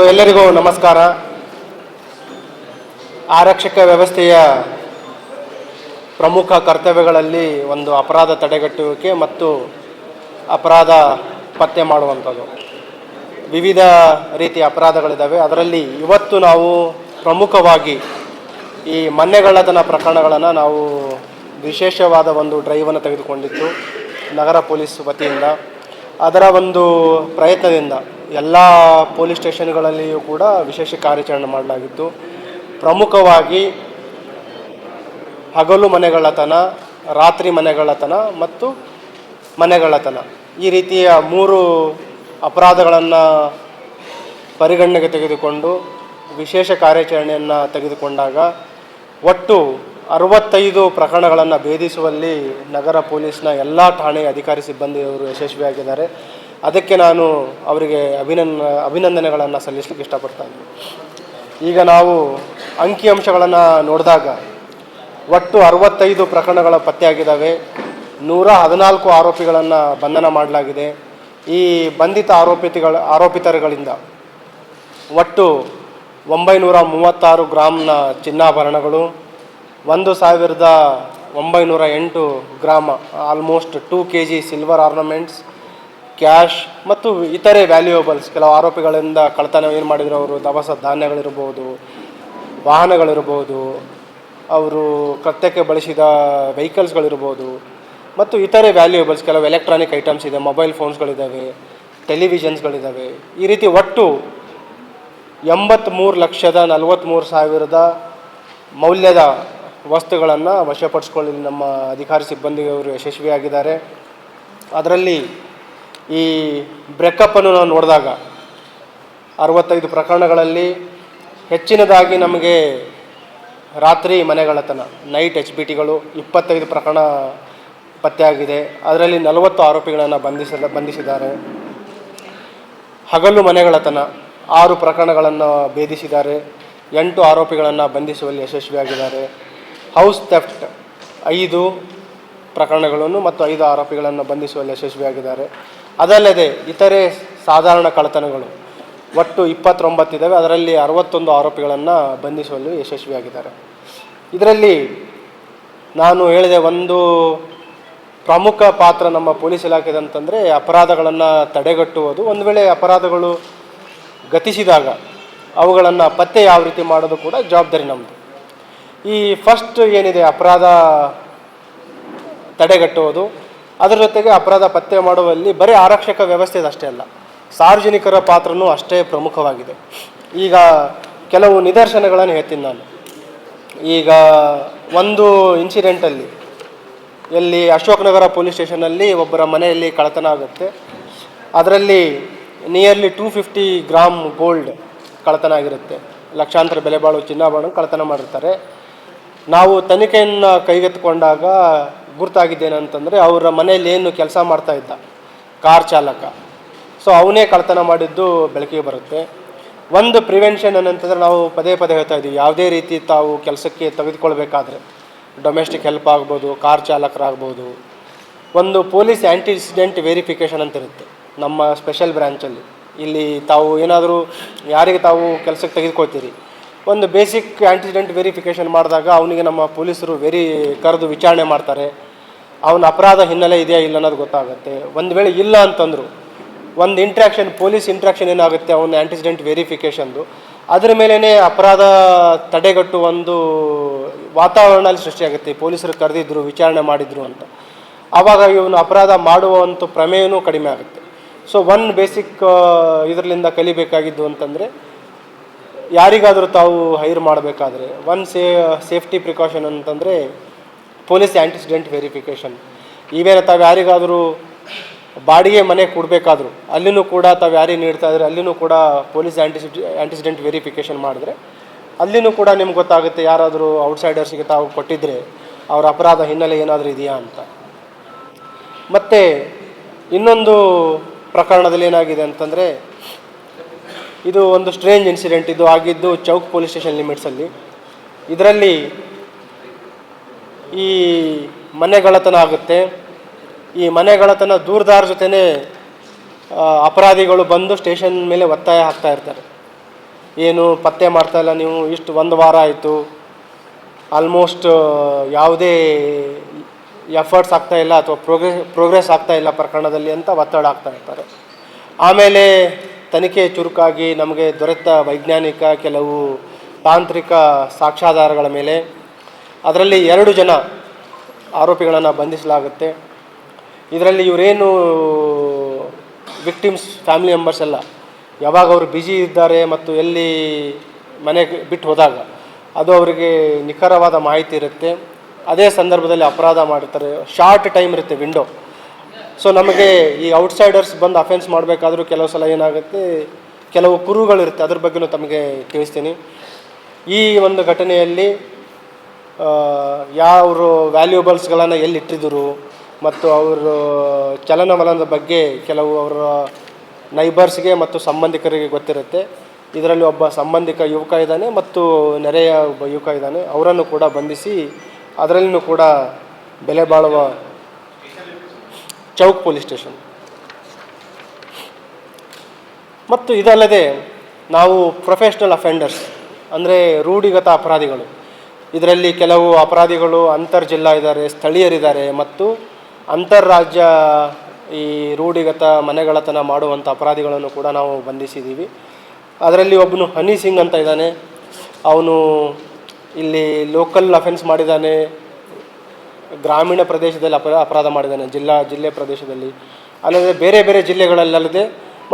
ಎಲ್ಲರಿಗೂ ನಮಸ್ಕಾರ. ಆರಕ್ಷಕ ವ್ಯವಸ್ಥೆಯ ಪ್ರಮುಖ ಕರ್ತವ್ಯಗಳಲ್ಲಿ ಒಂದು ಅಪರಾಧ ತಡೆಗಟ್ಟುವಿಕೆ ಮತ್ತು ಅಪರಾಧ ಪತ್ತೆ ಮಾಡುವಂಥದ್ದು. ವಿವಿಧ ರೀತಿಯ ಅಪರಾಧಗಳಿದ್ದಾವೆ. ಅದರಲ್ಲಿ ಇವತ್ತು ನಾವು ಪ್ರಮುಖವಾಗಿ ಈ ಮನೆಗಳ್ಳತನ ಪ್ರಕರಣಗಳನ್ನು ನಾವು ವಿಶೇಷವಾದ ಒಂದು ಡ್ರೈವನ್ನು ತೆಗೆದುಕೊಂಡಿತ್ತು ನಗರ ಪೊಲೀಸ್ ವತಿಯಿಂದ. ಅದರ ಒಂದು ಪ್ರಯತ್ನದಿಂದ ಎಲ್ಲ ಪೊಲೀಸ್ ಸ್ಟೇಷನ್ಗಳಲ್ಲಿಯೂ ಕೂಡ ವಿಶೇಷ ಕಾರ್ಯಾಚರಣೆ ಮಾಡಲಾಗಿತ್ತು. ಪ್ರಮುಖವಾಗಿ ಹಗಲು ಮನೆಗಳ್ಳತನ, ರಾತ್ರಿ ಮನೆಗಳ್ಳತನ ಮತ್ತು ಮನೆಗಳ್ಳತನ, ಈ ರೀತಿಯ 3 ಅಪರಾಧಗಳನ್ನು ಪರಿಗಣನೆಗೆ ತೆಗೆದುಕೊಂಡು ವಿಶೇಷ ಕಾರ್ಯಾಚರಣೆಯನ್ನು ತೆಗೆದುಕೊಂಡಾಗ ಒಟ್ಟು 65 ಪ್ರಕರಣಗಳನ್ನು ಭೇದಿಸುವಲ್ಲಿ ನಗರ ಪೊಲೀಸ್ನ ಎಲ್ಲ ಠಾಣೆಯ ಅಧಿಕಾರಿ ಸಿಬ್ಬಂದಿಯವರು ಯಶಸ್ವಿಯಾಗಿದ್ದಾರೆ. ಅದಕ್ಕೆ ನಾನು ಅವರಿಗೆ ಅಭಿನಂದನೆಗಳನ್ನು ಸಲ್ಲಿಸಲಿಕ್ಕೆ ಇಷ್ಟಪಡ್ತಾಯಿದ್ದೀನಿ. ಈಗ ನಾವು ಅಂಕಿಅಂಶಗಳನ್ನು ನೋಡಿದಾಗ ಒಟ್ಟು 65 ಪ್ರಕರಣಗಳ ಪತ್ತೆಯಾಗಿದ್ದಾವೆ. 114 ಆರೋಪಿಗಳನ್ನು ಬಂಧನ ಮಾಡಲಾಗಿದೆ. ಈ ಬಂಧಿತ ಆರೋಪಿತರುಗಳಿಂದ ಒಟ್ಟು 936 ಗ್ರಾಮ್ನ ಚಿನ್ನಾಭರಣಗಳು, 1908 ಗ್ರಾಮ almost 2 kg silver ornaments, cash ಮತ್ತು ಇತರೆ ವ್ಯಾಲ್ಯೂಯಬಲ್ಸ್. ಕೆಲವು ಆರೋಪಿಗಳಿಂದ ಕಳ್ತನ ಏನು ಮಾಡಿದ್ರು, ಅವರು ದವಸ ಧಾನ್ಯಗಳಿರ್ಬೋದು, ವಾಹನಗಳಿರ್ಬೋದು, ಅವರು ಕೃತ್ಯಕ್ಕೆ ಬಳಸಿದ ವೆಹಿಕಲ್ಸ್ಗಳಿರ್ಬೋದು ಮತ್ತು ಇತರೆ ವ್ಯಾಲ್ಯೂಯಬಲ್ಸ್, ಕೆಲವು ಎಲೆಕ್ಟ್ರಾನಿಕ್ ಐಟಮ್ಸ್ ಇದೆ, ಮೊಬೈಲ್ ಫೋನ್ಸ್ಗಳಿದ್ದಾವೆ, ಟೆಲಿವಿಷನ್ಸ್ಗಳಿದ್ದಾವೆ. ಈ ರೀತಿ ಒಟ್ಟು 83,43,000 ಮೌಲ್ಯದ ವಸ್ತುಗಳನ್ನು ವಶಪಡಿಸ್ಕೊಳ್ಳಿ ನಮ್ಮ ಅಧಿಕಾರಿ ಸಿಬ್ಬಂದಿಯವರು ಯಶಸ್ವಿಯಾಗಿದ್ದಾರೆ. ಅದರಲ್ಲಿ ಈ ಬ್ರೇಕಪ್ಪನ್ನು ನಾವು ನೋಡಿದಾಗ 65 ಪ್ರಕರಣಗಳಲ್ಲಿ ಹೆಚ್ಚಿನದಾಗಿ ನಮಗೆ ರಾತ್ರಿ ಮನೆಗಳ್ಳತನ, ನೈಟ್ HBTಗಳು 25 ಪ್ರಕರಣ ಪತ್ತೆಯಾಗಿದೆ. ಅದರಲ್ಲಿ 40 ಆರೋಪಿಗಳನ್ನು ಬಂಧಿಸಿದ್ದಾರೆ. ಹಗಲು ಮನೆಗಳ್ಳತನ 6 ಪ್ರಕರಣಗಳನ್ನು ಭೇದಿಸಿದ್ದಾರೆ. 8 ಆರೋಪಿಗಳನ್ನು ಬಂಧಿಸುವಲ್ಲಿ ಯಶಸ್ವಿಯಾಗಿದ್ದಾರೆ. ಹೌಸ್ ಥೆಫ್ಟ್ 5 ಪ್ರಕರಣಗಳನ್ನು ಮತ್ತು 5 ಆರೋಪಿಗಳನ್ನು ಬಂಧಿಸುವಲ್ಲಿ ಯಶಸ್ವಿಯಾಗಿದ್ದಾರೆ. ಅದಲ್ಲದೆ ಇತರೆ ಸಾಧಾರಣ ಕಳ್ಳತನಗಳು ಒಟ್ಟು 29 ಇದ್ದಾವೆ. ಅದರಲ್ಲಿ 61 ಆರೋಪಿಗಳನ್ನು ಬಂಧಿಸುವಲ್ಲಿ ಯಶಸ್ವಿಯಾಗಿದ್ದಾರೆ. ಇದರಲ್ಲಿ ನಾನು ಹೇಳಿದೆ, ಒಂದು ಪ್ರಮುಖ ಪಾತ್ರ ನಮ್ಮ ಪೊಲೀಸ್ ಇಲಾಖೆದು ಅಂತಂದರೆ ಅಪರಾಧಗಳನ್ನು ತಡೆಗಟ್ಟುವುದು. ಒಂದು ವೇಳೆ ಅಪರಾಧಗಳು ಗತಿಸಿದಾಗ ಅವುಗಳನ್ನು ಪತ್ತೆ ಯಾವ ರೀತಿ ಮಾಡೋದು ಕೂಡ ಜವಾಬ್ದಾರಿ ನಮ್ಮದು. ಈ ಫಸ್ಟ್ ಏನಿದೆ ಅಪರಾಧ ತಡೆಗಟ್ಟುವುದು, ಅದರ ಜೊತೆಗೆ ಅಪರಾಧ ಪತ್ತೆ ಮಾಡುವಲ್ಲಿ ಬರೀ ಆರಕ್ಷಕ ವ್ಯವಸ್ಥೆದು ಅಷ್ಟೇ ಅಲ್ಲ, ಸಾರ್ವಜನಿಕರ ಪಾತ್ರನೂ ಅಷ್ಟೇ ಪ್ರಮುಖವಾಗಿದೆ. ಈಗ ಕೆಲವು ನಿದರ್ಶನಗಳನ್ನು ಹೇಳ್ತೀನಿ ನಾನು. ಈಗ ಒಂದು ಇನ್ಸಿಡೆಂಟಲ್ಲಿ ಎಲ್ಲಿ ಅಶೋಕನಗರ ಪೊಲೀಸ್ ಸ್ಟೇಷನಲ್ಲಿ ಒಬ್ಬರ ಮನೆಯಲ್ಲಿ ಕಳ್ಳತನ ಆಗುತ್ತೆ. ಅದರಲ್ಲಿ ನಿಯರ್ಲಿ 250 ಗ್ರಾಮ್ ಗೋಲ್ಡ್ ಕಳ್ಳತನ ಆಗಿರುತ್ತೆ. ಲಕ್ಷಾಂತರ ಬೆಲೆ ಬಾಳುವ ಚಿನ್ನಾಭರಣ ಕಳ್ಳತನ ಮಾಡಿರ್ತಾರೆ. ನಾವು ತನಿಖೆಯನ್ನು ಕೈಗೆತ್ತಿಕೊಂಡಾಗ ಗುರ್ತಾಗಿದ್ದೇನಂತಂದರೆ, ಅವರ ಮನೆಯಲ್ಲಿ ಏನು ಕೆಲಸ ಮಾಡ್ತಾ ಇದ್ದ ಕಾರ್ ಚಾಲಕ, ಸೊ ಅವನೇ ಕಳ್ಳತನ ಮಾಡಿದ್ದು ಬೆಳಕಿಗೆ ಬರುತ್ತೆ. ಒಂದು ಪ್ರಿವೆನ್ಷನ್ ಏನಂತಂದರೆ, ನಾವು ಪದೇ ಪದೇ ಹೇಳ್ತಾ ಇದ್ದೀವಿ, ಯಾವುದೇ ರೀತಿ ತಾವು ಕೆಲಸಕ್ಕೆ ತೆಗೆದುಕೊಳ್ಬೇಕಾದ್ರೆ ಡೊಮೆಸ್ಟಿಕ್ ಹೆಲ್ಪ್ ಆಗ್ಬೋದು, ಕಾರ್ ಚಾಲಕರಾಗ್ಬೋದು, ಒಂದು ಪೊಲೀಸ್ ಆ್ಯಂಟಿಸಿಡೆಂಟ್ ವೆರಿಫಿಕೇಷನ್ ಅಂತ ಇರುತ್ತೆ ನಮ್ಮ ಸ್ಪೆಷಲ್ ಬ್ರ್ಯಾಂಚಲ್ಲಿ. ಇಲ್ಲಿ ತಾವು ಏನಾದರೂ ಯಾರಿಗೆ ತಾವು ಕೆಲಸಕ್ಕೆ ತೆಗೆದುಕೊಳ್ತೀರಿ, ಒಂದು ಬೇಸಿಕ್ ಆ್ಯಂಟಿಸಿಡೆಂಟ್ ವೆರಿಫಿಕೇಷನ್ ಮಾಡಿದಾಗ ಅವನಿಗೆ ನಮ್ಮ ಪೊಲೀಸರು ಕರೆದು ವಿಚಾರಣೆ ಮಾಡ್ತಾರೆ. ಅವನ ಅಪರಾಧ ಹಿನ್ನೆಲೆ ಇದೆಯಾ ಇಲ್ಲ ಅನ್ನೋದು ಗೊತ್ತಾಗುತ್ತೆ. ಒಂದು ವೇಳೆ ಇಲ್ಲ ಅಂತಂದರು, ಒಂದು ಇಂಟ್ರ್ಯಾಕ್ಷನ್, ಪೊಲೀಸ್ ಇಂಟ್ರ್ಯಾಕ್ಷನ್ ಏನಾಗುತ್ತೆ ಅವನ ಆ್ಯಂಟಿಸಿಡೆಂಟ್ ವೆರಿಫಿಕೇಷನ್ದು, ಅದರ ಮೇಲೇ ಅಪರಾಧ ತಡೆಗಟ್ಟು ಒಂದು ವಾತಾವರಣ ಅಲ್ಲಿ ಸೃಷ್ಟಿಯಾಗುತ್ತೆ. ಪೊಲೀಸರು ಕರೆದಿದ್ರು, ವಿಚಾರಣೆ ಮಾಡಿದರು ಅಂತ. ಆವಾಗ ಇವನು ಅಪರಾಧ ಮಾಡುವಂಥ ಪ್ರಮೇಯನೂ ಕಡಿಮೆ ಆಗುತ್ತೆ. ಸೊ ಬೇಸಿಕ್ ಇದರಿಂದ ಕಲಿಬೇಕಾಗಿದ್ದು ಅಂತಂದರೆ, ಯಾರಿಗಾದರೂ ತಾವು ಹೈರ್ ಮಾಡಬೇಕಾದ್ರೆ ಸೇಫ್ಟಿ ಪ್ರಿಕಾಷನ್ ಅಂತಂದರೆ ಪೊಲೀಸ್ ಆ್ಯಂಟಿಸಿಡೆಂಟ್ ವೆರಿಫಿಕೇಷನ್. ಈವೇನ ತಾವು ಯಾರಿಗಾದರೂ ಬಾಡಿಗೆ ಮನೆ ಕೊಡಬೇಕಾದ್ರು ಅಲ್ಲಿನೂ ಕೂಡ ತಾವು ಯಾರಿಗೆ ನೀಡ್ತಾ ಇದ್ರೆ ಅಲ್ಲಿನೂ ಕೂಡ ಪೊಲೀಸ್ ಆ್ಯಂಟಿಸಿಡೆಂಟ್ ವೆರಿಫಿಕೇಷನ್ ಮಾಡಿದ್ರೆ ಅಲ್ಲಿನೂ ಕೂಡ ನಿಮ್ಗೆ ಗೊತ್ತಾಗುತ್ತೆ, ಯಾರಾದರೂ ಔಟ್ಸೈಡರ್ಸಿಗೆ ತಾವು ಕೊಟ್ಟಿದ್ದರೆ ಅವರ ಅಪರಾಧ ಹಿನ್ನೆಲೆ ಏನಾದರೂ ಇದೆಯಾ ಅಂತ. ಮತ್ತು ಇನ್ನೊಂದು ಪ್ರಕರಣದಲ್ಲಿ ಏನಾಗಿದೆ ಅಂತಂದರೆ, ಇದು ಒಂದು ಸ್ಟ್ರೇಂಜ್ ಇನ್ಸಿಡೆಂಟ್. ಇದು ಆಗಿದ್ದು ಚೌಕ್ ಪೊಲೀಸ್ ಸ್ಟೇಷನ್ ಲಿಮಿಟ್ಸಲ್ಲಿ. ಇದರಲ್ಲಿ ಈ ಮನೆಗಳ್ಳತನ ಆಗುತ್ತೆ. ಈ ಮನೆಗಳ್ಳತನ ದೂರದಾರ ಜೊತೆನೇ ಅಪರಾಧಿಗಳು ಬಂದು ಸ್ಟೇಷನ್ ಮೇಲೆ ಒತ್ತಾಯ ಹಾಕ್ತಾ ಇರ್ತಾರೆ. ಏನು ಪತ್ತೆ ಮಾಡ್ತಾಯಿಲ್ಲ ನೀವು, ಇಷ್ಟು ಒಂದು ವಾರ ಆಯಿತು, ಆಲ್ಮೋಸ್ಟ್ ಯಾವುದೇ ಎಫರ್ಟ್ಸ್ ಆಗ್ತಾಯಿಲ್ಲ ಅಥವಾ ಪ್ರೋಗ್ರೆಸ್ ಆಗ್ತಾಯಿಲ್ಲ ಪ್ರಕರಣದಲ್ಲಿ ಅಂತ ಒತ್ತಡ ಆಗ್ತಾ ಇರ್ತಾರೆ. ಆಮೇಲೆ ತನಿಖೆ ಚುರುಕಾಗಿ ನಮಗೆ ದೊರೆತ ವೈಜ್ಞಾನಿಕ ಕೆಲವು ತಾಂತ್ರಿಕ ಸಾಕ್ಷ್ಯಾಧಾರಗಳ ಮೇಲೆ ಅದರಲ್ಲಿ 2 ಜನ ಆರೋಪಿಗಳನ್ನು ಬಂಧಿಸಲಾಗುತ್ತೆ. ಇದರಲ್ಲಿ ಇವರೇನು ವಿಕ್ಟಿಮ್ಸ್ ಫ್ಯಾಮಿಲಿ ಮೆಂಬರ್ಸ್ ಎಲ್ಲ ಯಾವಾಗ ಅವರು ಬ್ಯುಸಿ ಇದ್ದಾರೆ ಮತ್ತು ಎಲ್ಲಿ ಮನೆಗೆ ಬಿಟ್ಟು ಹೋದಾಗ ಅದು ಅವರಿಗೆ ನಿಖರವಾದ ಮಾಹಿತಿ ಇರುತ್ತೆ. ಅದೇ ಸಂದರ್ಭದಲ್ಲಿ ಅಪರಾಧ ಮಾಡಿರ್ತಾರೆ. ಶಾರ್ಟ್ ಟೈಮ್ ಇರುತ್ತೆ ವಿಂಡೋ. ಸೊ ನಮಗೆ ಈ ಔಟ್ಸೈಡರ್ಸ್ ಬಂದು ಅಫೆನ್ಸ್ ಮಾಡಬೇಕಾದ್ರೂ ಕೆಲವು ಸಲ ಏನಾಗುತ್ತೆ, ಕೆಲವು ಕುರುಗಳಿರುತ್ತೆ. ಅದ್ರ ಬಗ್ಗೆಯೂ ತಮಗೆ ತಿಳಿಸ್ತೀನಿ. ಈ ಒಂದು ಘಟನೆಯಲ್ಲಿ ಯಾವರು ವ್ಯಾಲ್ಯೂಬಲ್ಸ್ಗಳನ್ನು ಎಲ್ಲಿಟ್ಟಿದ್ದರು ಮತ್ತು ಅವರು ಚಲನವಲನದ ಬಗ್ಗೆ ಕೆಲವು ಅವರ ನೈಬರ್ಸ್ಗೆ ಮತ್ತು ಸಂಬಂಧಿಕರಿಗೆ ಗೊತ್ತಿರುತ್ತೆ. ಇದರಲ್ಲಿ ಒಬ್ಬ ಸಂಬಂಧಿಕ ಯುವಕ ಇದ್ದಾನೆ ಮತ್ತು ನೆರೆಯ ಒಬ್ಬ ಯುವಕ ಇದ್ದಾನೆ. ಅವರನ್ನು ಕೂಡ ಬಂಧಿಸಿ ಅದರಲ್ಲಿಯೂ ಕೂಡ ಬೆಲೆ ಬಾಳುವ ಚೌಕ್ ಪೊಲೀಸ್ ಸ್ಟೇಷನ್. ಮತ್ತು ಇದಲ್ಲದೆ ನಾವು ಪ್ರೊಫೆಷ್ನಲ್ ಅಫೆಂಡರ್ಸ್ ಅಂದರೆ ರೂಢಿಗತ ಅಪರಾಧಿಗಳು, ಇದರಲ್ಲಿ ಕೆಲವು ಅಪರಾಧಿಗಳು ಅಂತರ್ಜಿಲ್ಲಾ ಇದ್ದಾರೆ, ಸ್ಥಳೀಯರಿದ್ದಾರೆ ಮತ್ತು ಅಂತಾರಾಜ್ಯ ಈ ರೂಢಿಗತ ಮನೆಗಳತನ ಮಾಡುವಂಥ ಅಪರಾಧಿಗಳನ್ನು ಕೂಡ ನಾವು ಬಂಧಿಸಿದ್ದೀವಿ. ಅದರಲ್ಲಿ ಒಬ್ಬನು ಹನಿ ಸಿಂಗ್ ಅಂತ ಇದ್ದಾನೆ. ಅವನು ಇಲ್ಲಿ ಲೋಕಲ್ ಅಫೆನ್ಸ್ ಮಾಡಿದ್ದಾನೆ, ಗ್ರಾಮೀಣ ಪ್ರದೇಶದಲ್ಲಿ ಅಪರಾಧ ಮಾಡಿದ್ದಾನೆ, ಜಿಲ್ಲೆ ಪ್ರದೇಶದಲ್ಲಿ, ಅಲ್ಲದೆ ಬೇರೆ ಬೇರೆ ಜಿಲ್ಲೆಗಳಲ್ಲದೆ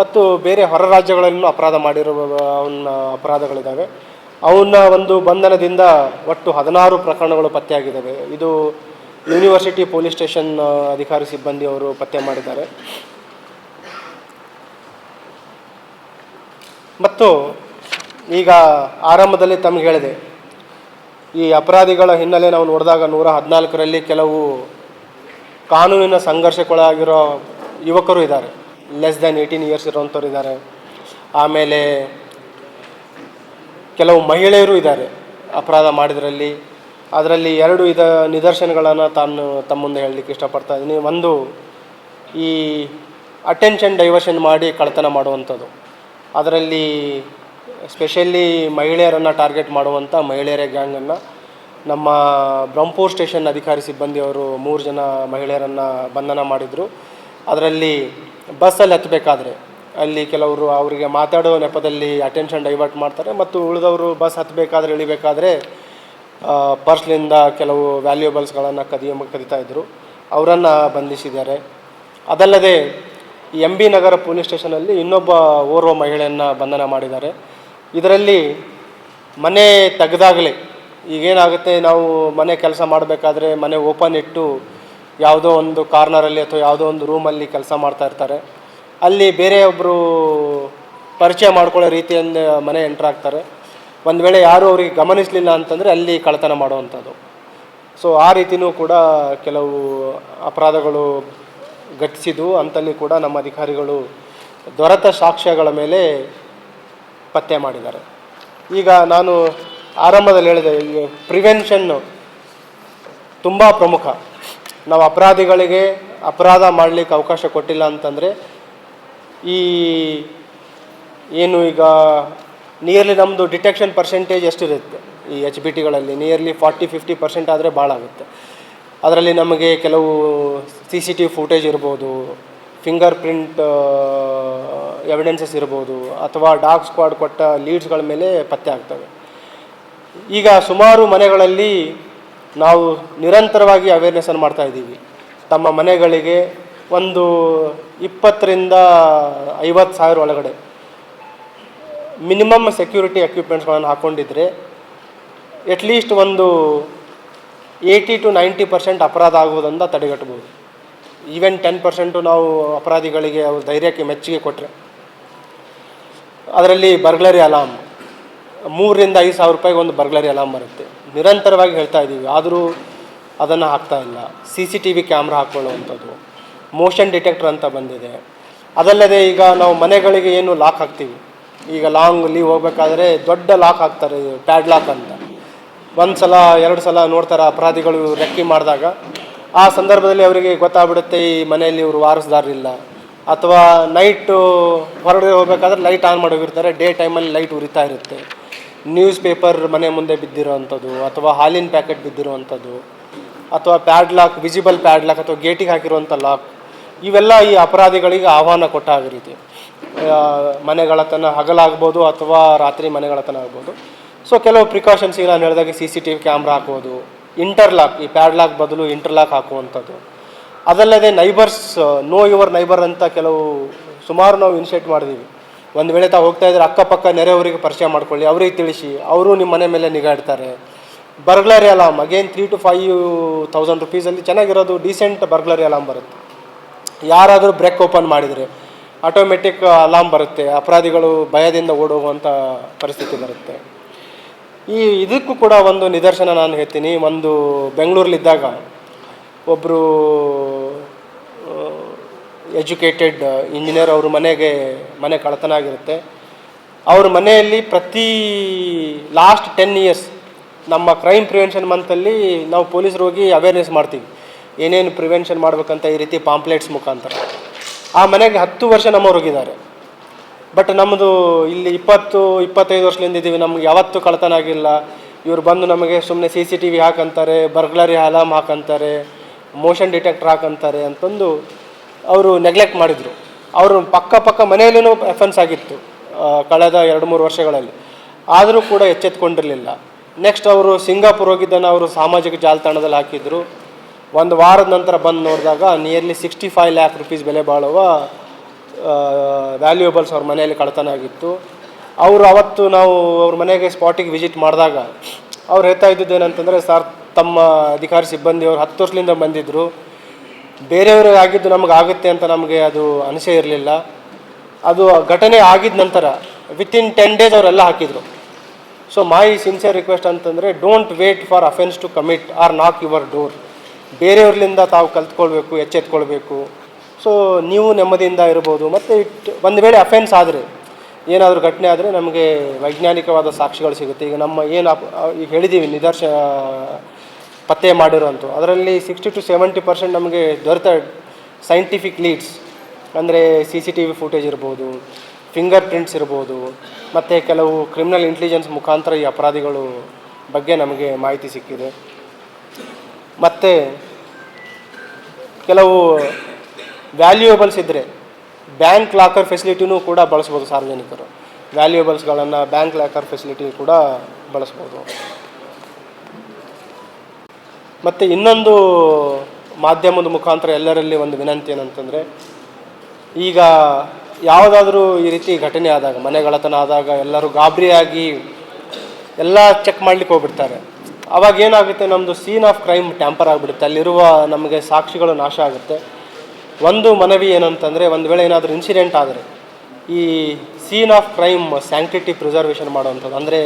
ಮತ್ತು ಬೇರೆ ಹೊರ ರಾಜ್ಯಗಳಲ್ಲೂ ಅಪರಾಧ ಮಾಡಿರುವ ಅವನ ಅಪರಾಧಗಳಿದ್ದಾವೆ. ಅವನ ಒಂದು ಬಂಧನದಿಂದ ಒಟ್ಟು 16 ಪ್ರಕರಣಗಳು ಪತ್ತೆಯಾಗಿದ್ದಾವೆ. ಇದು ಯೂನಿವರ್ಸಿಟಿ ಪೊಲೀಸ್ ಸ್ಟೇಷನ್ ಅಧಿಕಾರಿ ಸಿಬ್ಬಂದಿಯವರು ಪತ್ತೆ ಮಾಡಿದ್ದಾರೆ. ಮತ್ತು ಈಗ ಆರಂಭದಲ್ಲಿ ತಮಗೆ ಹೇಳಿದೆ, ಈ ಅಪರಾಧಿಗಳ ಹಿನ್ನೆಲೆ ನಾವು ನೋಡಿದಾಗ 114ರಲ್ಲಿ ಕೆಲವು ಕಾನೂನಿನ ಸಂಘರ್ಷಕ್ಕೊಳಗಿರೋ ಯುವಕರು ಇದ್ದಾರೆ, ಲೆಸ್ ದ್ಯಾನ್ 18 ಇಯರ್ಸ್ ಇರೋವಂಥವ್ರು ಇದ್ದಾರೆ. ಆಮೇಲೆ ಕೆಲವು ಮಹಿಳೆಯರು ಇದ್ದಾರೆ ಅಪರಾಧ ಮಾಡಿದ್ರಲ್ಲಿ. ಅದರಲ್ಲಿ 2 ನಿದರ್ಶನಗಳನ್ನು ತಮ್ಮ ಮುಂದೆ ಹೇಳಲಿಕ್ಕೆ ಇಷ್ಟಪಡ್ತಾ ಇದ್ದೀನಿ. ಒಂದು, ಈ ಅಟೆನ್ಷನ್ ಡೈವರ್ಷನ್ ಮಾಡಿ ಕಳ್ಳತನ ಮಾಡುವಂಥದ್ದು. ಅದರಲ್ಲಿ ಸ್ಪೆಷಲಿ ಮಹಿಳೆಯರನ್ನು ಟಾರ್ಗೆಟ್ ಮಾಡುವಂಥ ಮಹಿಳೆಯರ ಗ್ಯಾಂಗನ್ನು ನಮ್ಮ ಬ್ರಹ್ಮಪುರ ಸ್ಟೇಷನ್ ಅಧಿಕಾರಿ ಸಿಬ್ಬಂದಿಯವರು 3 ಜನ ಮಹಿಳೆಯರನ್ನು ಬಂಧನ ಮಾಡಿದರು. ಅದರಲ್ಲಿ ಬಸ್ಸಲ್ಲಿ ಹತ್ತಬೇಕಾದ್ರೆ ಅಲ್ಲಿ ಕೆಲವರು ಅವರಿಗೆ ಮಾತಾಡೋ ನೆಪದಲ್ಲಿ ಅಟೆನ್ಷನ್ ಡೈವರ್ಟ್ ಮಾಡ್ತಾರೆ ಮತ್ತು ಉಳಿದವರು ಬಸ್ ಹತ್ತಬೇಕಾದ್ರೆ ಇಳಿಬೇಕಾದ್ರೆ ಪರ್ಸ್ಲಿಂದ ಕೆಲವು ವ್ಯಾಲ್ಯೂಬಲ್ಸ್ಗಳನ್ನು ಕದೀತಾ ಇದ್ದರು. ಅವರನ್ನು ಬಂಧಿಸಿದ್ದಾರೆ. ಅದಲ್ಲದೆ MB ನಗರ ಪೊಲೀಸ್ ಸ್ಟೇಷನಲ್ಲಿ ಇನ್ನೊಬ್ಬ ಓರ್ವ ಮಹಿಳೆಯನ್ನು ಬಂಧನ ಮಾಡಿದ್ದಾರೆ. ಇದರಲ್ಲಿ ಮನೆ ತೆಗೆದಾಗಲೇ ಈಗೇನಾಗುತ್ತೆ, ನಾವು ಮನೆ ಕೆಲಸ ಮಾಡಬೇಕಾದ್ರೆ ಮನೆ ಓಪನ್ ಇಟ್ಟು ಯಾವುದೋ ಒಂದು ಕಾರ್ನರಲ್ಲಿ ಅಥವಾ ಯಾವುದೋ ಒಂದು ರೂಮಲ್ಲಿ ಕೆಲಸ ಮಾಡ್ತಾ ಇರ್ತಾರೆ. ಅಲ್ಲಿ ಬೇರೆ ಒಬ್ಬರು ಪರಿಚಯ ಮಾಡ್ಕೊಳ್ಳೋ ರೀತಿಯಿಂದ ಮನೆ ಎಂಟ್ರಾಗ್ತಾರೆ. ಒಂದು ವೇಳೆ ಯಾರೂ ಅವರಿಗೆ ಗಮನಿಸಲಿಲ್ಲ ಅಂತಂದರೆ ಅಲ್ಲಿ ಕಳ್ಳತನ ಮಾಡುವಂಥದ್ದು. ಸೊ ಆ ರೀತಿಯೂ ಕೂಡ ಕೆಲವು ಅಪರಾಧಗಳು ಘಟಿಸಿದ್ವು. ಅಂತಲ್ಲಿ ಕೂಡ ನಮ್ಮ ಅಧಿಕಾರಿಗಳು ದೊರೆತ ಸಾಕ್ಷ್ಯಗಳ ಮೇಲೆ ಪತ್ತೆ ಮಾಡಿದ್ದಾರೆ. ಈಗ ನಾನು ಆರಂಭದಲ್ಲಿ ಹೇಳಿದೆ, ಈಗ ಪ್ರಿವೆನ್ಷನ್ನು ತುಂಬ ಪ್ರಮುಖ. ನಾವು ಅಪರಾಧಿಗಳಿಗೆ ಅಪರಾಧ ಮಾಡಲಿಕ್ಕೆ ಅವಕಾಶ ಕೊಟ್ಟಿಲ್ಲ ಅಂತಂದರೆ ಈ ಏನು ಈಗ ನಿಯರ್ಲಿ ನಮ್ಮದು ಡಿಟೆಕ್ಷನ್ ಪರ್ಸೆಂಟೇಜ್ ಎಷ್ಟಿರುತ್ತೆ ಈ HBTಗಳಲ್ಲಿ, ನಿಯರ್ಲಿ 40-50% ಆದರೆ ಭಾಳ ಆಗುತ್ತೆ. ಅದರಲ್ಲಿ ನಮಗೆ ಕೆಲವು CCTV ಫುಟೇಜ್ ಇರ್ಬೋದು, ಫಿಂಗರ್ ಪ್ರಿಂಟ್ ಎವಿಡೆನ್ಸಸ್ ಇರ್ಬೋದು, ಅಥವಾ ಡಾಗ್ ಸ್ಕ್ವಾಡ್ ಕೊಟ್ಟ ಲೀಡ್ಸ್ಗಳ ಮೇಲೆ ಪತ್ತೆ ಆಗ್ತವೆ. ಈಗ ಸುಮಾರು ಮನೆಗಳಲ್ಲಿ ನಾವು ನಿರಂತರವಾಗಿ ಅವೇರ್ನೆಸ್ಸನ್ನು ಮಾಡ್ತಾಯಿದ್ದೀವಿ. ತಮ್ಮ ಮನೆಗಳಿಗೆ ಒಂದು 20,000 to 50,000 ಒಳಗಡೆ ಮಿನಿಮಮ್ ಸೆಕ್ಯೂರಿಟಿ ಎಕ್ವಿಪ್ಮೆಂಟ್ಸ್ಗಳನ್ನು ಹಾಕ್ಕೊಂಡಿದ್ರೆ ಅಟ್ಲೀಸ್ಟ್ ಒಂದು 80 to 90% ಅಪರಾಧ ಆಗುವುದನ್ನು ತಡೆಗಟ್ಟಬಹುದು. ಈವನ್ 10% ನಾವು ಅಪರಾಧಿಗಳಿಗೆ ಅವ್ರ ಧೈರ್ಯಕ್ಕೆ ಮೆಚ್ಚುಗೆ ಕೊಟ್ಟರೆ. ಅದರಲ್ಲಿ ಬರ್ಗ್ಲರಿ ಅಲಾರ್ಮ್ 3,000 to 5,000 ರೂಪಾಯಿಗೆ ಒಂದು ಬರ್ಗ್ಲರಿ ಅಲಾರ್ಮ್ ಬರುತ್ತೆ. ನಿರಂತರವಾಗಿ ಹೇಳ್ತಾ ಇದ್ದೀವಿ, ಆದರೂ ಅದನ್ನು ಹಾಕ್ತಾಯಿಲ್ಲ. CCTV ಕ್ಯಾಮ್ರಾ ಹಾಕ್ಕೊಳ್ಳುವಂಥದ್ದು, ಮೋಷನ್ ಡಿಟೆಕ್ಟರ್ ಅಂತ ಬಂದಿದೆ. ಅದಲ್ಲದೆ ಈಗ ನಾವು ಮನೆಗಳಿಗೆ ಏನು ಲಾಕ್ ಹಾಕ್ತೀವಿ, ಈಗ ಲಾಂಗ್ ಲೀವ್ ಹೋಗಬೇಕಾದ್ರೆ ದೊಡ್ಡ ಲಾಕ್ ಹಾಕ್ತಾರೆ, ಪ್ಯಾಡ್ ಲಾಕ್ ಅಂತ. 1 ಸಲ 2 ಸಲ ನೋಡ್ತಾರೆ ಅಪರಾಧಿಗಳು ರೆಕ್ಕಿ ಮಾಡಿದಾಗ. ಆ ಸಂದರ್ಭದಲ್ಲಿ ಅವರಿಗೆ ಗೊತ್ತಾಗ್ಬಿಡುತ್ತೆ ಈ ಮನೆಯಲ್ಲಿ ಇವರು ವಾರಸುದಾರರಿಲ್ಲ ಅಥವಾ ನೈಟು ಹೊರಗಡೆ ಹೋಗ್ಬೇಕಾದ್ರೆ ಲೈಟ್ ಆನ್ ಮಾಡಿ ಹೋಗಿರ್ತಾರೆ, ಡೇ ಟೈಮಲ್ಲಿ ಲೈಟ್ ಉರಿತಾ ಇರುತ್ತೆ. ನ್ಯೂಸ್ ಪೇಪರ್ ಮನೆ ಮುಂದೆ ಬಿದ್ದಿರೋವಂಥದ್ದು, ಅಥವಾ ಹಾಲಿನ ಪ್ಯಾಕೆಟ್ ಬಿದ್ದಿರುವಂಥದ್ದು, ಅಥವಾ ಪ್ಯಾಡ್ಲಾಕ್, ವಿಸಿಬಲ್ ಪ್ಯಾಡ್ಲಾಕ್ ಅಥವಾ ಗೇಟಿಗೆ ಹಾಕಿರುವಂಥ ಲಾಕ್, ಇವೆಲ್ಲ ಈ ಅಪರಾಧಿಗಳಿಗೆ ಆಹ್ವಾನ ಕೊಟ್ಟ ರೀತಿ. ಮನೆಗಳತನ ಹಗಲಾಗ್ಬೋದು ಅಥವಾ ರಾತ್ರಿ ಮನೆಗಳತನ ಆಗ್ಬೋದು. ಸೊ ಕೆಲವು ಪ್ರಿಕಾಷನ್ಸ್ ಈಗ ನಾನು ಹೇಳಿದಾಗ CCTV ಕ್ಯಾಮ್ರಾ ಹಾಕೋದು, ಇಂಟರ್ಲಾಕ್, ಈ ಪ್ಯಾಡ್ಲಾಕ್ ಬದಲು ಇಂಟರ್ಲಾಕ್ ಹಾಕುವಂಥದ್ದು. ಅದಲ್ಲದೆ ನೈಬರ್ಸ್, ನೋ ಯುವರ್ ನೈಬರ್ ಅಂತ ಸುಮಾರು ನಾವು ಇನಿಷಿಯೇಟ್ ಮಾಡಿದ್ದೀವಿ. ಒಂದು ವೇಳೆ ತಾವು ಹೋಗ್ತಾ ಇದ್ರೆ ಅಕ್ಕಪಕ್ಕ ನೆರೆಯವರಿಗೆ ಪರಿಚಯ ಮಾಡ್ಕೊಳ್ಳಿ, ಅವ್ರಿಗೆ ತಿಳಿಸಿ, ಅವರು ನಿಮ್ಮ ಮನೆ ಮೇಲೆ ನಿಗಾ ಇಡ್ತಾರೆ. ಬರ್ಗ್ಲರಿ ಅಲಾರ್ಮ್, ಅಗೇನ್ 3,000 to 5,000 rupees ಚೆನ್ನಾಗಿರೋದು ಡೀಸೆಂಟ್ ಬರ್ಗ್ಲರಿ ಅಲಾರ್ಮ್ ಬರುತ್ತೆ. ಯಾರಾದರೂ ಬ್ರೇಕ್ ಓಪನ್ ಮಾಡಿದರೆ ಆಟೋಮೆಟಿಕ್ ಅಲಾರ್ಮ್ ಬರುತ್ತೆ, ಅಪರಾಧಿಗಳು ಭಯದಿಂದ ಓಡೋಗುವಂಥ ಪರಿಸ್ಥಿತಿ ಬರುತ್ತೆ. ಇದಕ್ಕೂ ಕೂಡ ಒಂದು ನಿದರ್ಶನ ನಾನು ಹೇಳ್ತೀನಿ. ಒಂದು ಬೆಂಗಳೂರಲ್ಲಿದ್ದಾಗ ಒಬ್ಬರು ಎಜುಕೇಟೆಡ್ ಇಂಜಿನಿಯರ್, ಅವ್ರ ಮನೆ ಕಳ್ಳತನ ಆಗಿರುತ್ತೆ. ಅವ್ರ ಮನೆಯಲ್ಲಿ ಪ್ರತಿ ಲಾಸ್ಟ್ 10 years ನಮ್ಮ ಕ್ರೈಮ್ ಪ್ರಿವೆನ್ಷನ್ ಮಂತಲ್ಲಿ ನಾವು ಪೊಲೀಸರು ಹೋಗಿ ಅವೇರ್ನೆಸ್ ಮಾಡ್ತೀವಿ, ಏನೇನು ಪ್ರಿವೆನ್ಷನ್ ಮಾಡ್ಬೇಕಂತ ಈ ರೀತಿ ಪಾಂಪ್ಲೆಟ್ಸ್ ಮುಖಾಂತರ. ಆ ಮನೆಗೆ 10 ವರ್ಷ ನಮ್ಮವ್ರು ಹೋಗಿದ್ದಾರೆ. ಬಟ್ ನಮ್ಮದು ಇಲ್ಲಿ 20-25 ವರ್ಷದಿಂದ ಇದ್ದೀವಿ, ನಮ್ಗೆ ಯಾವತ್ತೂ ಕಳ್ಳತನ ಆಗಿಲ್ಲ. ಇವ್ರು ಬಂದು ನಮಗೆ ಸುಮ್ಮನೆ CCTV ಹಾಕಂತಾರೆ, ಬರ್ಗ್ಲರಿ ಅಲಾರ್ಮ್ ಹಾಕಂತಾರೆ, ಮೋಷನ್ ಡಿಟೆಕ್ಟರ್ ಹಾಕಂತಾರೆ ಅಂತಂದು ಅವರು ನೆಗ್ಲೆಕ್ಟ್ ಮಾಡಿದರು. ಅವರು ಪಕ್ಕ ಮನೆಯಲ್ಲೂ ಅಫೆನ್ಸ್ ಆಗಿತ್ತು ಕಳೆದ 2-3 ವರ್ಷಗಳಲ್ಲಿ, ಆದರೂ ಕೂಡ ಎಚ್ಚೆತ್ಕೊಂಡಿರಲಿಲ್ಲ. ನೆಕ್ಸ್ಟ್ ಅವರು ಸಿಂಗಾಪುರ್ ಹೋಗಿದ್ದನ್ನು ಅವರು ಸಾಮಾಜಿಕ ಜಾಲತಾಣದಲ್ಲಿ ಹಾಕಿದರು. ಒಂದು ವಾರದ ನಂತರ ಬಂದು ನೋಡಿದಾಗ ನಿಯರ್ಲಿ 65 lakh rupees ಬೆಲೆ ಬಾಳುವ ವ್ಯಾಲ್ಯೂಯಬಲ್ಸ್ ಅವ್ರ ಮನೆಯಲ್ಲಿ ಕಳ್ಳತನ ಆಗಿತ್ತು. ಅವರು ಅವತ್ತು ನಾವು ಅವ್ರ ಮನೆಗೆ ಸ್ಪಾಟಿಗೆ ವಿಸಿಟ್ ಮಾಡಿದಾಗ ಅವ್ರು ಹೇಳ್ತಾ ಇದ್ದಿದ್ದು ಏನಂತಂದರೆ, ಸರ್ ತಮ್ಮ ಅಧಿಕಾರಿ ಸಿಬ್ಬಂದಿಯವರು 10 ವರ್ಷದಿಂದ ಬಂದಿದ್ದರು, ಬೇರೆಯವ್ರಿಗೆ ಆಗಿದ್ದು ನಮಗೆ ಆಗುತ್ತೆ ಅಂತ ನಮಗೆ ಅದು ಅನಿಸೇ ಇರಲಿಲ್ಲ. ಅದು ಘಟನೆ ಆಗಿದ ನಂತರ ವಿತಿನ್ 10 days ಅವರೆಲ್ಲ ಹಾಕಿದರು. ಸೊ ಮೈ ಸಿನ್ಸಿಯರ್ ರಿಕ್ವೆಸ್ಟ್ ಅಂತಂದರೆ, don't wait for offence to commit or knock your door. ಬೇರೆಯವ್ರಲಿಂದ ತಾವು ಕಲ್ತ್ಕೊಳ್ಬೇಕು, ಎಚ್ಚೆತ್ಕೊಳ್ಬೇಕು. ಸೊ ನೀವು ನೆಮ್ಮದಿಯಿಂದ ಇರ್ಬೋದು. ಮತ್ತು ಒಂದು ವೇಳೆ ಅಫೆನ್ಸ್ ಆದರೆ, ಏನಾದರೂ ಘಟನೆ ಆದರೆ ನಮಗೆ ವೈಜ್ಞಾನಿಕವಾದ ಸಾಕ್ಷಿಗಳು ಸಿಗುತ್ತೆ. ಈಗ ನಮ್ಮ ಈಗ ಹೇಳಿದ್ದೀವಿ ಪತ್ತೆ ಮಾಡಿರೋಂಥ ಅದರಲ್ಲಿ 60 to 70% ನಮಗೆ ದೊರೆತ ಸೈಂಟಿಫಿಕ್ ಲೀಡ್ಸ್ ಅಂದರೆ CCTV ಫುಟೇಜ್ ಇರ್ಬೋದು, ಫಿಂಗರ್ ಪ್ರಿಂಟ್ಸ್ ಇರ್ಬೋದು, ಮತ್ತು ಕೆಲವು ಕ್ರಿಮಿನಲ್ ಇಂಟೆಲಿಜೆನ್ಸ್ ಮುಖಾಂತರ ಈ ಅಪರಾಧಿಗಳು ಬಗ್ಗೆ ನಮಗೆ ಮಾಹಿತಿ ಸಿಕ್ಕಿದೆ. ಮತ್ತು ಕೆಲವು ವ್ಯಾಲ್ಯೂಯಬಲ್ಸ್ ಇದ್ದರೆ ಬ್ಯಾಂಕ್ ಲಾಕರ್ ಫೆಸಿಲಿಟಿನೂ ಕೂಡ ಬಳಸ್ಬೋದು. ಸಾರ್ವಜನಿಕರು ವ್ಯಾಲ್ಯೂಯಬಲ್ಸ್ಗಳನ್ನು ಬ್ಯಾಂಕ್ ಲಾಕರ್ ಫೆಸಿಲಿಟಿ ಕೂಡ ಬಳಸ್ಬೋದು. ಮತ್ತು ಇನ್ನೊಂದು ಮಾಧ್ಯಮದ ಮುಖಾಂತರ ಎಲ್ಲರಲ್ಲಿ ಒಂದು ವಿನಂತಿ ಏನಂತಂದರೆ, ಈಗ ಯಾವುದಾದ್ರೂ ಈ ರೀತಿ ಘಟನೆ ಆದಾಗ, ಮನೆಗಳತನ ಆದಾಗ ಎಲ್ಲರೂ ಗಾಬರಿಯಾಗಿ ಎಲ್ಲ ಚೆಕ್ ಮಾಡಲಿಕ್ಕೆ ಹೋಗ್ಬಿಡ್ತಾರೆ. ಅವಾಗ ಏನಾಗುತ್ತೆ, ನಮ್ಮದು ಸೀನ್ ಆಫ್ ಕ್ರೈಮ್ ಟ್ಯಾಂಪರ್ ಆಗಿಬಿಡುತ್ತೆ, ಅಲ್ಲಿರುವ ನಮಗೆ ಸಾಕ್ಷಿಗಳು ನಾಶ ಆಗುತ್ತೆ. ಒಂದು ಮನವಿ ಏನಂತಂದರೆ, ಒಂದು ವೇಳೆ ಏನಾದರೂ ಇನ್ಸಿಡೆಂಟ್ ಆದರೆ ಈ scene of crime sanctity preservation ಮಾಡುವಂಥದ್ದು. ಅಂದರೆ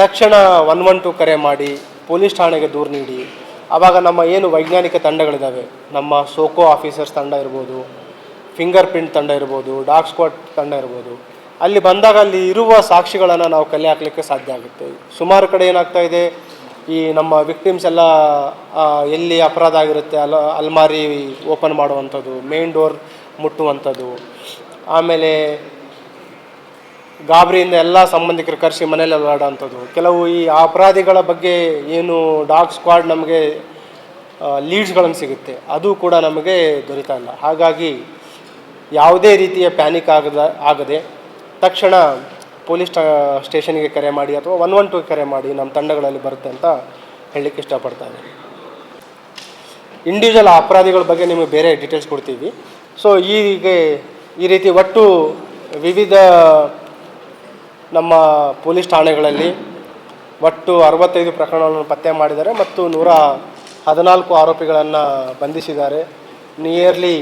ತಕ್ಷಣ 112 ಕರೆ ಮಾಡಿ ಪೊಲೀಸ್ ಠಾಣೆಗೆ ದೂರು ನೀಡಿ, ಆವಾಗ ನಮ್ಮ ಏನು ವೈಜ್ಞಾನಿಕ ತಂಡಗಳಿದ್ದಾವೆ, ನಮ್ಮ ಸೋಕೋ ಆಫೀಸರ್ಸ್ ತಂಡ ಇರ್ಬೋದು, ಫಿಂಗರ್ ಪ್ರಿಂಟ್ ತಂಡ ಇರ್ಬೋದು, ಡಾಗ್ ಸ್ಕ್ವಾಡ್ ತಂಡ ಇರ್ಬೋದು, ಅಲ್ಲಿ ಬಂದಾಗ ಅಲ್ಲಿ ಇರುವ ಸಾಕ್ಷಿಗಳನ್ನು ನಾವು ಕಲೆ ಹಾಕಲಿಕ್ಕೆ ಸಾಧ್ಯ ಆಗುತ್ತೆ. ಸುಮಾರು ಕಡೆ ಏನಾಗ್ತಾ ಇದೆ, ಈ ನಮ್ಮ ವಿಕ್ಟಿಮ್ಸ್ ಎಲ್ಲ ಎಲ್ಲಿ ಅಪರಾಧ ಆಗಿರುತ್ತೆ ಅಲ್ಮಾರಿ ಓಪನ್ ಮಾಡುವಂಥದ್ದು, ಮೇನ್ ಡೋರ್ ಮುಟ್ಟುವಂಥದ್ದು, ಆಮೇಲೆ ಗಾಬರಿಯಿಂದ ಎಲ್ಲ ಸಂಬಂಧಿಕರು ಕರೆಸಿ ಮನೇಲಿ ಓಡಾಡೋಂಥದ್ದು. ಕೆಲವು ಈ ಅಪರಾಧಿಗಳ ಬಗ್ಗೆ ಏನು ಡಾಗ್ ಸ್ಕ್ವಾಡ್ ನಮಗೆ ಲೀಡ್ಸ್ಗಳನ್ನು ಸಿಗುತ್ತೆ, ಅದು ಕೂಡ ನಮಗೆ ದೊರೀತಾ ಇಲ್ಲ. ಹಾಗಾಗಿ ಯಾವುದೇ ರೀತಿಯ ಪ್ಯಾನಿಕ್ ಆಗದೆ ತಕ್ಷಣ ಪೊಲೀಸ್ ಸ್ಟೇಷನ್ಗೆ ಕರೆ ಮಾಡಿ ಅಥವಾ 112 ಕರೆ ಮಾಡಿ, ನಮ್ಮ ತಂಡಗಳಲ್ಲಿ ಬರುತ್ತೆ ಅಂತ ಹೇಳಲಿಕ್ಕೆ ಇಷ್ಟಪಡ್ತಾರೆ. ಇಂಡಿವಿಜುವಲ್ ಅಪರಾಧಿಗಳ ಬಗ್ಗೆ ನಿಮಗೆ ಬೇರೆ ಡೀಟೇಲ್ಸ್ ಕೊಡ್ತೀವಿ. ಸೊ ಈ ರೀತಿ ಒಟ್ಟು ವಿವಿಧ ನಮ್ಮ ಪೊಲೀಸ್ ಠಾಣೆಗಳಲ್ಲಿ ಒಟ್ಟು 65 ಪ್ರಕರಣಗಳನ್ನು ಪತ್ತೆ ಮಾಡಿದ್ದಾರೆ ಮತ್ತು 114 ಆರೋಪಿಗಳನ್ನು ಬಂಧಿಸಿದ್ದಾರೆ. Nearly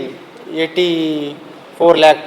84 lakh